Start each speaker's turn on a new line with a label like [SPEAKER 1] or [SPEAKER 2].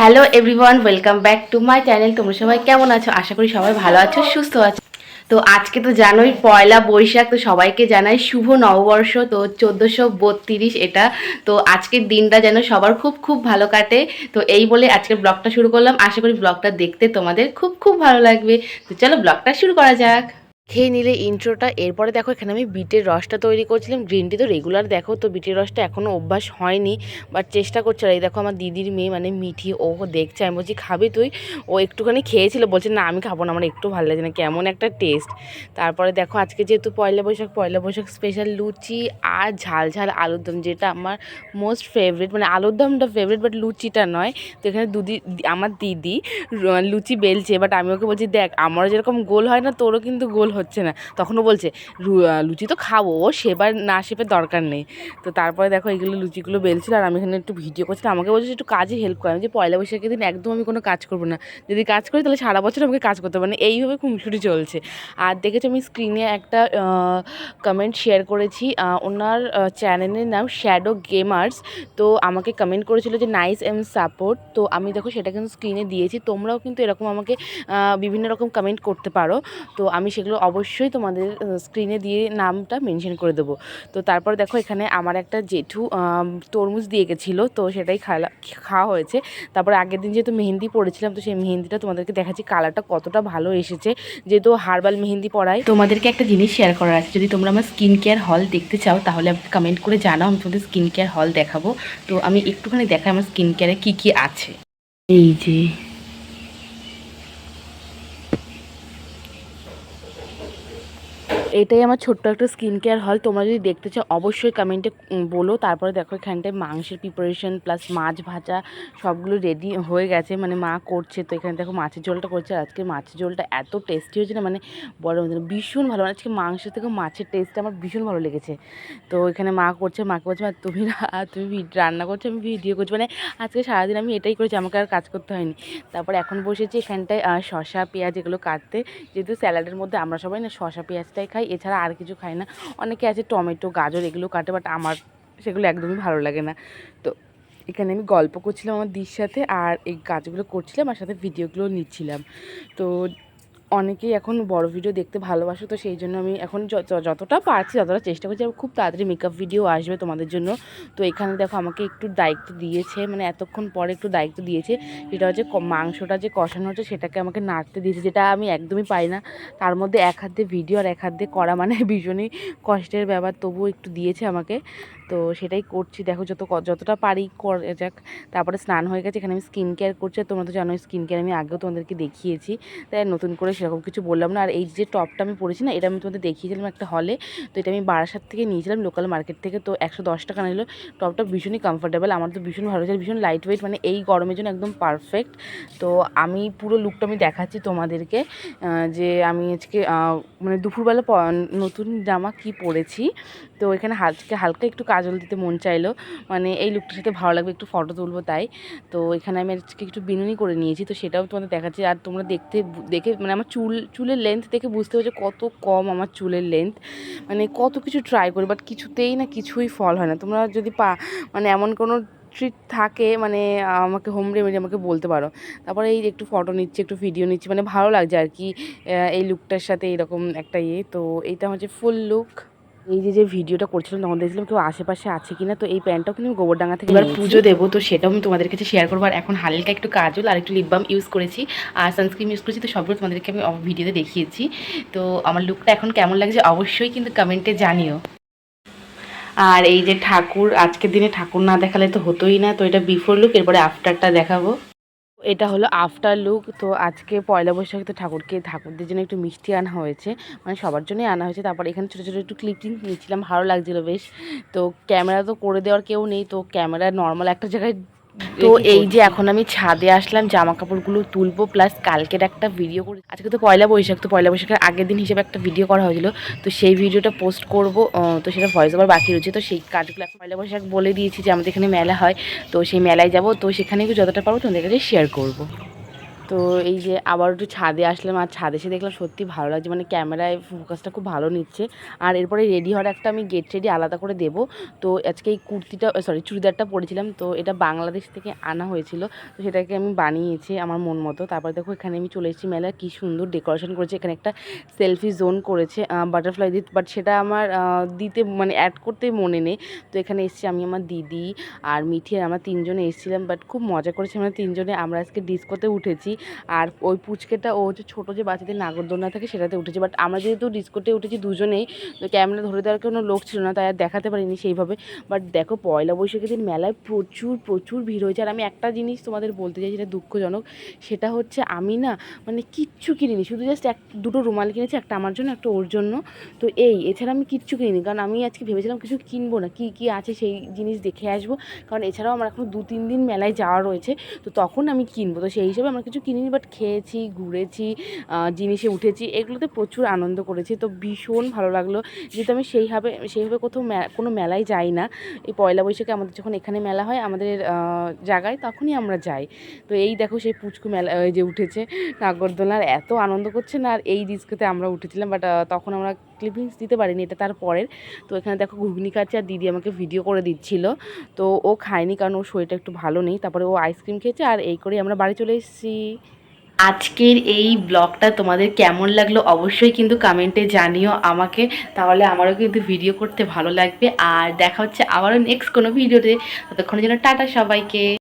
[SPEAKER 1] Hello everyone, welcome back to my channel. তোমরা সবাই কেমন আছো? আশা করি সবাই ভালো আছো, সুস্থ আছো। তো আজকে তো জানোই পয়লা বৈশাখ, তো সবাইকে জানাই শুভ নববর্ষ। তো 1432 এটা। তো আজকের দিনটা যেন সবার খুব খুব ভালো কাটে। তো এই বলে আজকের ব্লগটা শুরু করলাম। আশা করি ব্লগটা দেখতে তোমাদের খুব খুব ভালো লাগবে। তো চলো ব্লগটা শুরু করা যাক। খেয়ে নিলে ইন্ট্রোটা। এরপরে দেখো এখানে আমি বিটের রসটা তৈরি করছিলাম। গ্রিন টি তো রেগুলার দেখো, তো বিটের রসটা এখনও অভ্যাস হয়নি, বাট চেষ্টা করছে। আর এই দেখো আমার দিদির মেয়ে মানে মিঠি, ও দেখছে। আমি বলছি খাবি তুই? ও একটুখানি খেয়েছিল, বলছে না আমি খাবো না, আমার একটু ভালো লাগে না, কেমন একটা টেস্ট। তারপরে দেখো আজকে যেহেতু পয়লা বৈশাখ স্পেশাল লুচি আর ঝাল ঝাল আলুর দম, যেটা আমার মোস্ট ফেভারিট। মানে আলুর দমটা ফেভারিট, বাট লুচিটা নয়। তো এখানে আমার দিদি লুচি বেলছে, বাট আমি ওকে বলছি দেখ আমারও যেরকম গোল হয় না, তোরও কিন্তু গোল হচ্ছে না। তখনও বলছে লুচি তো খাবো, ও সেবার না শেপের দরকার নেই। তো তারপরে দেখো এইগুলো লুচিগুলো বেলছিল, আর আমি এখানে একটু ভিডিও করছিলাম। আমাকে বলছে একটু কাজে হেল্প করে। আমি যে পয়লা বৈশাখের দিন একদম আমি কোনো কাজ করবো না, যদি কাজ করি তাহলে সারা বছর আমাকে কাজ করতে হবে না, এইভাবে খুনসুটি চলছে। আর দেখেছো আমি স্ক্রিনে একটা কমেন্ট শেয়ার করেছি, ওনার চ্যানেলের নাম শ্যাডো গেমার্স। তো আমাকে কমেন্ট করেছিল যে নাইস এম সাপোর্ট। তো আমি দেখো সেটা কিন্তু স্ক্রিনে দিয়েছি, তোমরাও কিন্তু এরকম আমাকে বিভিন্ন রকম কমেন্ট করতে পারো। তো আমি সেগুলো অবশ্যই তোমাদের স্ক্রিনে দিয়ে নামটা মেনশন করে দেবো। তো তারপর দেখো এখানে আমার একটা জেঠু তরমুজ দিয়ে গেছিলো, তো সেটাই খাওয়া হয়েছে। তারপরে আগের দিন যেহেতু মেহেন্দি পড়েছিলাম, তো সেই মেহেন্দিটা তোমাদেরকে দেখাচ্ছি কালারটা কতটা ভালো এসেছে, যেহেতু হার্বাল মেহেন্দি পড়াই। তোমাদেরকে একটা জিনিস শেয়ার করার আছে, যদি তোমরা আমার স্কিন কেয়ার হল দেখতে চাও তাহলে আমাকে কমেন্ট করে জানাও, আমি তোমাদের স্কিন কেয়ার হল দেখাবো। তো আমি একটুখানি দেখাই আমার স্কিন কেয়ারে কী কী আছে। এই যে এটাই আমার ছোট্ট একটা স্কিন কেয়ার হল। তোমরা যদি দেখতে চাও অবশ্যই কমেন্টে বলো। তারপরে দেখো এখানটায় মাংসের প্রিপারেশন প্লাস মাছ ভাজা সবগুলো রেডি হয়ে গেছে, মানে মা করছে। তো এখানে দেখো মাছের ঝোলটা করছে, আর আজকে মাছের ঝোলটা এত টেস্টি হয়েছে না, মানে বলার মতো না, ভীষণ ভালো। মানে আজকে মাংসের থেকে মাছের টেস্টটা আমার ভীষণ ভালো লেগেছে। তো এখানে মা করছে, মাকে বলছে মা তুমি রান্না করছো, আমি ভিডিও করছি। মানে আজকে সারাদিন আমি এটাই করেছি, আমাকে আর কাজ করতে হয়নি। তারপরে এখন বসেছি এখানটায় শসা পেঁয়াজ এগুলো কাটতে, যেহেতু স্যালাডের মধ্যে আমরা সবাই না শসা পেঁয়াজটাই খাই, এছাড়া আর কিছু খাই না। অনেকে আছে টমেটো গাজর এগুলো কাটে, বাট আমার সেগুলো একদমই ভালো লাগে না। তো এখানে আমি গল্প করছিলাম আমার দিদির সাথে, আর এই কাজগুলো করছিলাম আর সাথে ভিডিওগুলো নিচ্ছিলাম। তো অনেকেই এখন বড় ভিডিও দেখতে ভালোবাসো, তো সেই জন্য আমি এখন যতটা পারছি ততটা চেষ্টা করছি। আর খুব তাড়াতাড়ি মেকআপ ভিডিও আসবে তোমাদের জন্য। তো এখানে দেখো আমাকে একটু দায়িত্ব দিয়েছে, মানে এতক্ষণ পরে একটু দায়িত্ব দিয়েছে, সেটা হচ্ছে মাংসটা যে কষানো হচ্ছে সেটাকে আমাকে নাড়তে দিয়েছে, যেটা আমি একদমই পাই না। তার মধ্যে এক হাত দিয়ে ভিডিও আর এক হাত দিয়ে করা মানে ভীষণই কষ্টের ব্যাপার, তবুও একটু দিয়েছে আমাকে। তো সেটাই করছি, দেখো যতটা পারি করে যাক। তারপরে স্নান হয়ে গেছে, এখানে আমি স্কিন কেয়ার করছি। তোমরা তো জানোই স্কিন কেয়ার আমি আগেও তোমাদেরকে দেখিয়েছি, তাই নতুন করে সেরকম কিছু বললাম না। আর এই যে টপটা আমি পরেছি না, এটা আমি তোমাদের দেখিয়েছিলাম একটা হলে। তো এটা আমি বারাসাত থেকে নিয়েছিলাম, লোকাল মার্কেট থেকে। তো 110 টাকা নিল। টপটা ভীষণই কমফোর্টেবল, আমার তো ভীষণ ভালো হয়েছে, ভীষণ লাইট ওয়েট, মানে এই গরমের জন্য একদম পারফেক্ট। তো আমি পুরো লুকটা আমি দেখাচ্ছি তোমাদেরকে, যে আমি আজকে মানে দুপুরবেলা নতুন জামা কি পরেছি। তো এখানে হালকা একটু কাজল দিতে মন চাইলো, মানে এই লুকটার সাথে ভালো লাগবে, একটু ফটো তুলবো তাই। তো এখানে আমি আজকে একটু বিনুনি করে নিয়েছি, তো সেটাও তোমাদের দেখাচ্ছি। আর তোমরা দেখে মানে আমার চুলের লেন্থ দেখে বুঝতে হচ্ছে কত কম আমার চুলের লেন্থ। মানে কত কিছু ট্রাই করি, বাট কিছুতেই না কিছুই ফল হয় না। তোমরা যদি মানে এমন কোনো ট্রিট থাকে, মানে আমাকে হোম রেমেডি আমাকে বলতে পারো। তারপরে এই একটু ফটো নিচ্ছি, একটু ভিডিও নিচ্ছি, মানে ভালো লাগছে আর কি এই লুকটার সাথে এরকম একটা তো এইটা হচ্ছে ফুল লুক। এই যে ভিডিওটা করছিলাম তখন দেখছিলাম কেউ আশেপাশে আছে কিনা। তো এই প্যান্টটাও কিন্তু আমি গোবরডাঙ্গা থেকে এবার পুজো দেবো, তো সেটাও আমি তোমাদের কাছে শেয়ার করবো। আর এখন হালকা একটু কাজল আর একটু লিপ বাম ইউজ করেছি, আর সানস্ক্রিন ইউজ করেছি। তো সবগুলো তোমাদেরকে আমি ভিডিওতে দেখিয়েছি। তো আমার লুকটা এখন কেমন লাগছে অবশ্যই কিন্তু কমেন্টে জানিও। আর এই যে ঠাকুর, আজকের দিনে ঠাকুর না দেখালে তো হতোই না। তো এটা বিফোর লুক, এরপরে আফটারটা দেখাবো। এটা হলো আফটার লুক। তো আজকে পয়লা বৈশাখে তো ঠাকুরদের জন্য একটু মিষ্টি আনা হয়েছে, মানে সবার জন্যই আনা হয়েছে। তারপরে এখানে ছোটো ছোটো একটু ক্লিপিং নিয়েছিলাম, ভালো লাগছিলো বেশ। তো ক্যামেরা তো করে দেওয়ার কেউ নেই, তো ক্যামেরা নর্মাল একটা জায়গায়। তো এই যে এখন আমি ছাদে আসলাম জামা কাপড়গুলো তুলবো, প্লাস কালকের একটা ভিডিও করি। আজকে তো পয়লা বৈশাখ, তো পয়লা বৈশাখের আগের দিন হিসেবে একটা ভিডিও করা হয়েছিল, তো সেই ভিডিওটা পোস্ট করব। তো সেটা ভয়েস ওভার বাকি রয়েছে, তো সেই কাজগুলো এখন পয়লা বৈশাখ বলে দিয়েছি যে আমাদের এখানে মেলা হয়, তো সেই মেলায় যাব। তো সেখানে যতটা পারবো তোমাদের কাছে শেয়ার করবো। তো এই যে আবার একটু ছাদে আসলাম, আর ছাদে এসে দেখলাম সত্যি ভালো লাগছে, মানে ক্যামেরায় ফোকাসটা খুব ভালো নিচ্ছে। আর এরপরে রেডি হওয়ার একটা আমি গেট রেডি আলাদা করে দেবো। তো আজকে এই কুর্তিটা চুড়িদারটা পরেছিলাম, তো এটা বাংলাদেশ থেকে আনা হয়েছিল, তো সেটাকে আমি বানিয়েছি আমার মন মতো। তারপরে দেখো এখানে আমি চলে এসেছি মেলায়, কী সুন্দর ডেকোরেশন করেছে, এখানে একটা সেলফি জোন করেছে বাটারফ্লাই দিয়ে, বাট সেটা আমার দিতে মানে অ্যাড করতে মনে নেই। তো এখানে এসেছি আমি, আমার দিদি আর মিঠি, আমরা তিনজনে এসেছিলাম, বাট খুব মজা করেছি আমরা তিনজনে। আমরা আজকে ডিস্কোতে উঠেছি, আর ওই পুচকেটা ও হচ্ছে ছোটো যে বাচ্চাদের নাগরদোলনা থাকে সেটাতে উঠেছে। বাট আমরা যেহেতু ডিস্কোতে উঠেছি দুজনেই, তো ক্যামেরা ধরে দেওয়ার কোনো লোক ছিল না, তাই আর দেখাতে পারিনি সেইভাবে। বাট দেখো পয়লা বৈশাখের দিন মেলায় প্রচুর প্রচুর ভিড় হয়েছে। আর আমি একটা জিনিস তোমাদের বলতে চাই যেটা দুঃখজনক, সেটা হচ্ছে আমি না মানে কিচ্ছু কিনিনি, শুধু জাস্ট দুটো রুমাল কিনেছি, একটা আমার জন্য একটা ওর জন্য। তো এছাড়া আমি কিচ্ছু কিনিনি, কারণ আমি আজকে ভেবেছিলাম কিছু কিনবো না, কী কী আছে সেই জিনিস দেখে আসবো, কারণ এছাড়াও আমার এখন 2-3 দিন মেলায় যাওয়া রয়েছে, তো তখন আমি কিনবো। তো সেই হিসেবে আমরা কিছু কিনিনি, বাট খেয়েছি, ঘুরেছি, জিনিসে উঠেছি, এগুলোতে প্রচুর আনন্দ করেছি। তো ভীষণ ভালো লাগলো, যেহেতু আমি সেইভাবে কোথাও কোনো মেলায় যাই না। এই পয়লা বৈশাখে আমাদের যখন এখানে মেলা হয় আমাদের জায়গায়, তখনই আমরা যাই। তো এই দেখো সেই পুচকু মেলা যে উঠেছে নাগরদোলনার, এত আনন্দ করছে না। আর এই ডিস্কোতে আমরা উঠেছিলাম, বাট তখন আমরা ক্লিপিংস দিতে পারিনি, এটা তার পরের। তো এখানে দেখো ঘুগনি খাচ্ছে, আর দিদি আমাকে ভিডিও করে দিচ্ছিল। তো ও খায়নি, কারণ ওর শরীরটা একটু ভালো নেই। তারপরে ও আইসক্রিম খেয়েছে, আর এই করেই আমরা বাড়ি চলে এসেছি। আজকের এই ব্লগটা তোমাদের কেমন লাগলো অবশ্যই কিন্তু কমেন্টে জানিও আমাকে, তাহলে আমারও কিন্তু ভিডিও করতে ভালো লাগবে। আর দেখা হচ্ছে আবারও নেক্সট কোনো ভিডিওতে, ততক্ষণের জন্য টাটা সবাইকে।